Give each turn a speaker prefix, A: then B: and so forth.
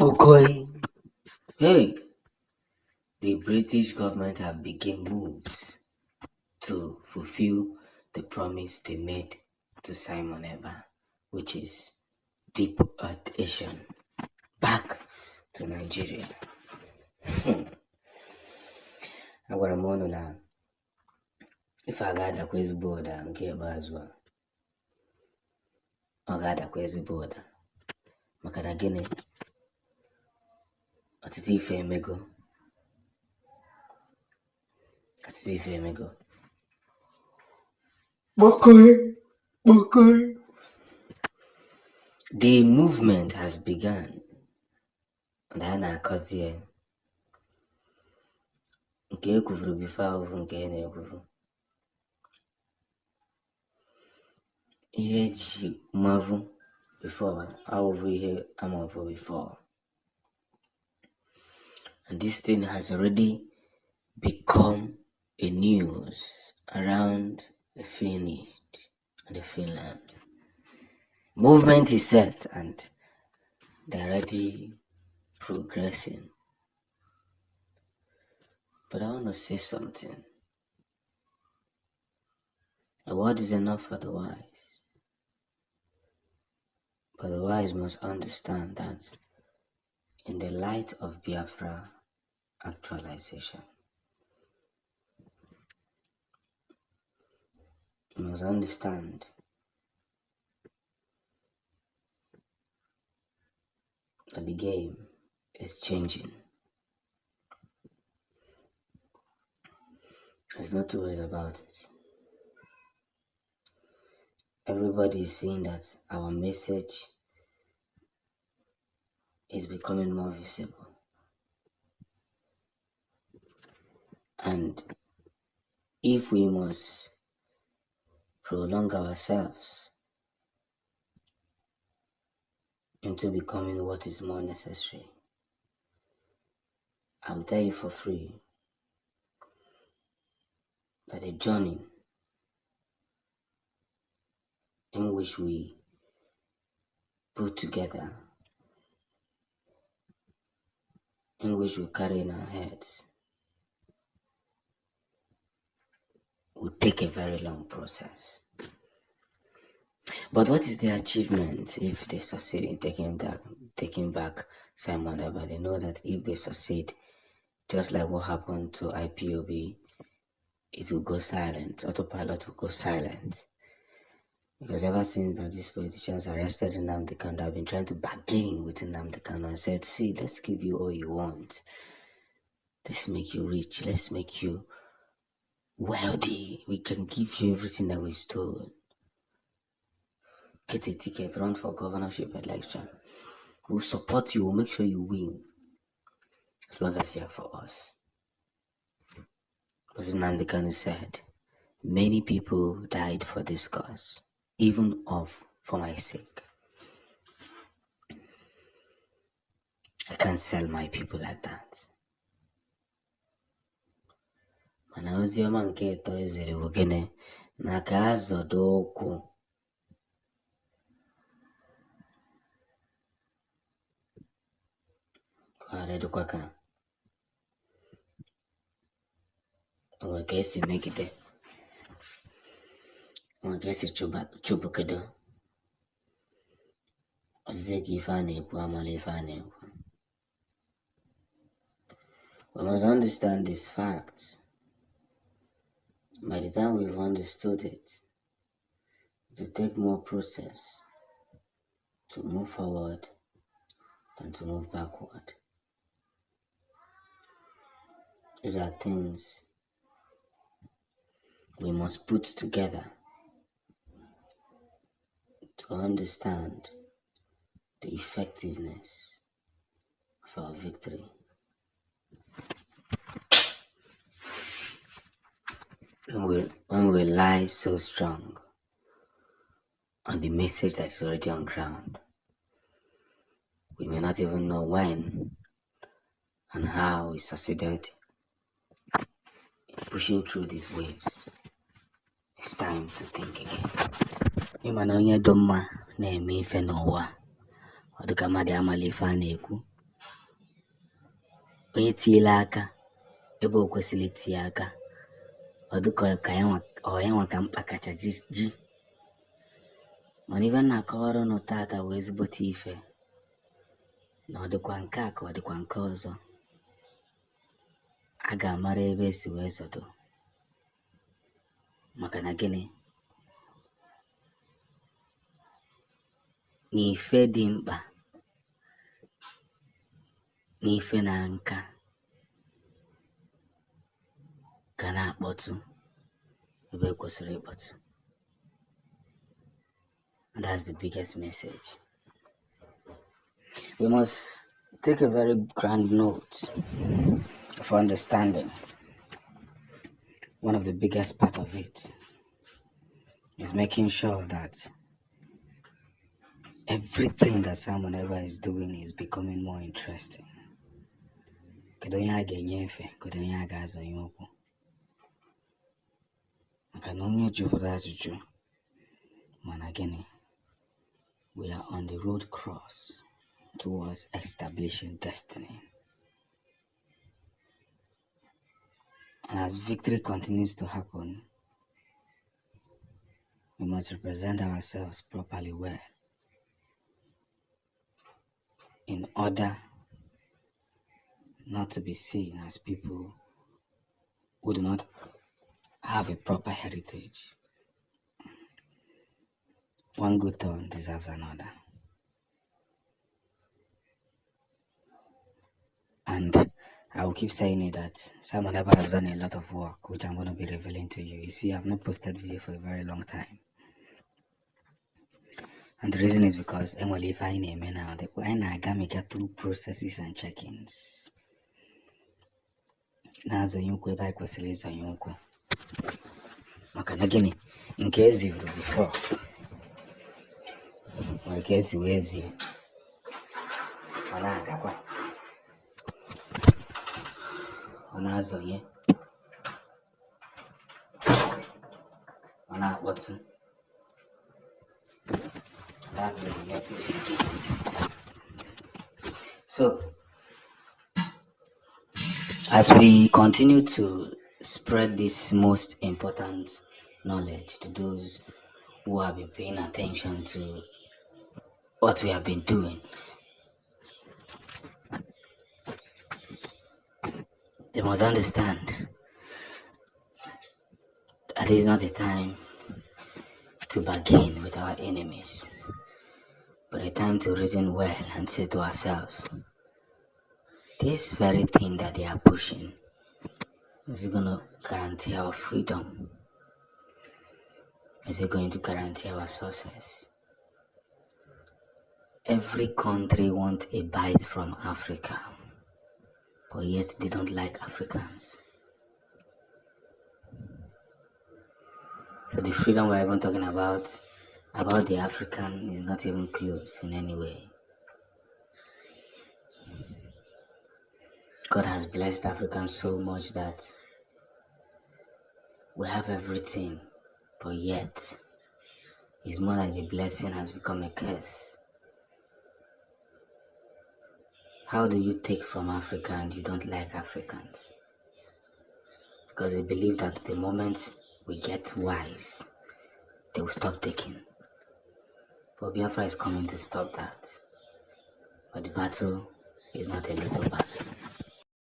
A: Bokoy. Hey, the British government have begun moves to fulfill the promise they made to Simon Ekpa, which is deportation back to Nigeria. Agwara m unu na ife a ga-adakwa ezigbo ụda nke ikpeazụ a, ọ ga-adakwa ezigbo ụda maka na gịnị? Ọtụtụ ife emego. Bokoy. The movement has begun and a na-akọzi ya nke ekwuvuru bifo ahụhụ nke ị na-ekwuvu. Ihe eji mavu before ahụhụ ihe amavu before. And this thing has already become a news around the Finland. Movement is set and they're already progressing. But I want to say something. A word is enough for the wise. But the wise must understand that in the light of Biafra actualization, you must understand that the game is changing. There's no two ways about it. Everybody is seeing that our message is becoming more visible. And if we must prolong ourselves into becoming what is more necessary, I'll tell you for free that a journey in which we put together, in which we carry in our heads, will take a very long process. But what is the achievement if they succeed in taking back Simon Ekpa? They know that if they succeed, just like what happened to IPOB, it will go silent. Autopilot will go silent. Because ever since that these politicians arrested Nnamdi Kanu, have been trying to bargain with Nnamdi Kanu and said, see, let's give you all you want. Let's make you rich. Let's make you wealthy. We can give you everything that we stole. Get a ticket, run for governorship election. We'll support you. We'll make sure you win. As long as you're for us. As Nnamdi Kanu said, many people died for this cause, even for my sake. I can't sell my people like that. Mana oziọma nke ịtọ ezere bụ gịnị? Na ka azọdo ụkwụ. Ka ghara ịdịkwa ka o nwere ka esi megide, o nwere ka esi chụpụkedo. Ozize ka ife a na-ekwu amala ife a na-ekwu. We must understand these facts. By the time we've understood it, it will take more process to move forward than to move backward. These are things we must put together to understand the effectiveness of our victory. When we lie so strong on the message that's already on ground, we may not even know when and how we succeeded in pushing through these waves. It's time to think again. Ịma na onye dị mma na-eme ife n'ụwa, ọ dịka mmadụ amala ife a na-ekwu. onye tiela aka ebe o kwesịrị itinye aka, ọ dịka ya nwa ka mkpa kacha ji. Mana ife na-akọwara ụnụ tata wee ezigbote ife, na ọ dịkwa nke a ka ọ dịkwa nke ọzọ. A ga-amara ebe esi wee zọdo, maka na gịnị? N'ife dị mkpa, n'ife na nka ga na-akpọtụ ebe kwesịrị ịkpọtụ. And that's the biggest message. We must take a very grand note of understanding. One of the biggest part of it is making sure that everything that someone ever is doing is becoming more interesting. Kedu onye a ga-enye efe, kedu onye a ga-azọ ya ụkwụ. Maka na onye jụfọdụ ajụjụ, mana gịnị? We are on the road cross towards establishing destiny. And as victory continues to happen, we must represent ourselves properly well, in order not to be seen as people who do not have a proper heritage. One good turn deserves another. And I will keep saying it that Simon Ekpa has done a lot of work, which I'm going to be revealing to you. You see, I've not posted video for a very long time. And the reason is because Emily find a man now, when I get through processes and check-ins. Now the young by questions and young. Makanagini, in case you before. In case you easy. Anazo ye. Ana what? That's the message it is. So, as we continue to spread this most important knowledge to those who have been paying attention to what we have been doing, they must understand that it is not a time to bargain with our enemies, but a time to reason well and say to ourselves, this very thing that they are pushing, is it going to guarantee our freedom? Is it going to guarantee our success? Every country wants a bite from Africa, but yet they don't like Africans. So the freedom we're even talking about the African is not even close in any way. God has blessed Africans so much that we have everything, but yet it's more like the blessing has become a curse. How do you take from Africa and you don't like Africans? Because they believe that the moment we get wise, they will stop taking. But Biafra is coming to stop that. But the battle is not a little battle.